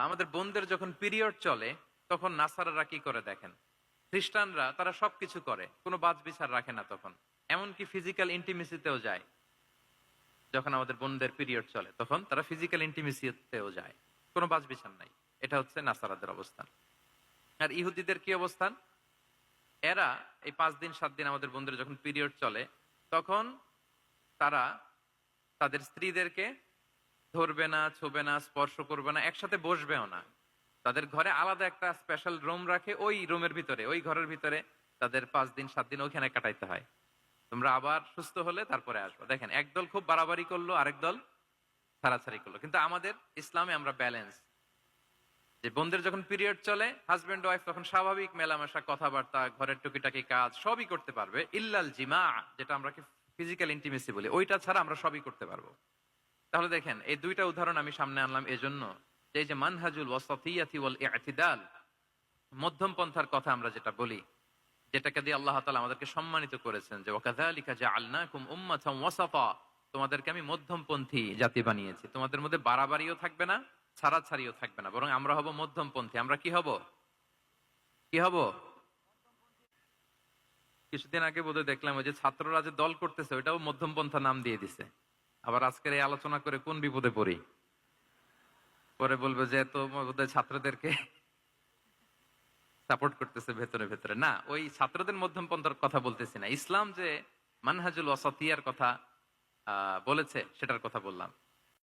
আমাদের বোনদের যখন পিরিয়ড চলে তখন নাসারারা কি করে দেখেন, খ্রিস্টানরা তারা সবকিছু করে, কোনো বাজ বিচার রাখে না, তখন এমনকি ফিজিক্যাল ইন্টিমেসিতেও যায়। যখন আমাদের বোনদের পিরিয়ড চলে তখন তারা ফিজিক্যাল ইন্টিমেসিতেও যায়, কোনো বাজ বিচার নাই। এটা হচ্ছে নাসারাদের অবস্থান। আর ইহুদিদের কি অবস্থান? এরা এই 5 দিন 7 দিন আমাদের বোনদের যখন পিরিয়ড চলে তখন তারা তাদের স্ত্রীদেরকে ধরবে না, ছোবে না, স্পর্শ করবে না, একসাথে বসবেও না। তাদের ঘরে আলাদা একটা স্পেশাল রুম রাখে, ওই রুমের ভিতরে, ওই ঘরের ভিতরে তাদের 5 দিন 7 দিন ওইখানে কাটাইতে হয়। তোমরা আবার সুস্থ হলে তারপরে আসবো। দেখেন, একদল খুব বাড়াবাড়ি করলো, আরেক দল ছাড়াছাড়ি করলো। কিন্তু আমাদের ইসলামে আমরা ব্যালেন্স, যে বোনদের যখন পিরিয়ড চলে হাজবেন্ড ওয়াইফ তখন স্বাভাবিক মেলামেশা, কথাবার্তা, ঘরের টুকিটাকি কাজ সবই করতে পারবে, ইল্লাল জিমা, যেটা আমরা ফিজিক্যাল ইন্টিমেসি বলি, ওইটা ছাড়া আমরা সবই করতে পারবো। তাহলে দেখেন, এই দুইটা উদাহরণ আমি সামনে আনলাম এজন্য যে এই যে মানহাজুল ওয়াসাতিয়াতি ওয়াল ইতিদাল, মধ্যম পন্থার কথা আমরা যেটা বলি, যেটাকে দিয়ে আল্লাহ তাআলা আমাদেরকে সম্মানিত করেছেন, যে ওয়াকাযালিকা জাআলনাকুম উম্মাতান ওয়াসাতা, তোমাদেরকে আমি মধ্যমপন্থী জাতি বানিয়েছি, তোমাদের মধ্যে বাড়াবাড়িও থাকবে না, ছাড়াছাড়িও থাকবে না, বরং আমরা হব মধ্যমপন্থী। আমরা কি হব? কি হব? কিছুদিন আগে বোধহয় দেখলাম ওই যে ছাত্ররা যে দল করতেছে ওইটাও মধ্যমপন্থা নাম দিয়ে দিছে। আবার আজকের এই আলোচনা করে কোন বিপদে পড়ি, পরে বলবে যে তো বোধহয় ছাত্রদেরকে সাপোর্ট করতেছে ভেতরে ভেতরে। না, ওই ছাত্রদের মধ্যমপন্থার কথা বলতেছি না, ইসলাম যে মানহাজুল ওয়াসাতিয়ার কথা বলেছে সেটার কথা বললাম।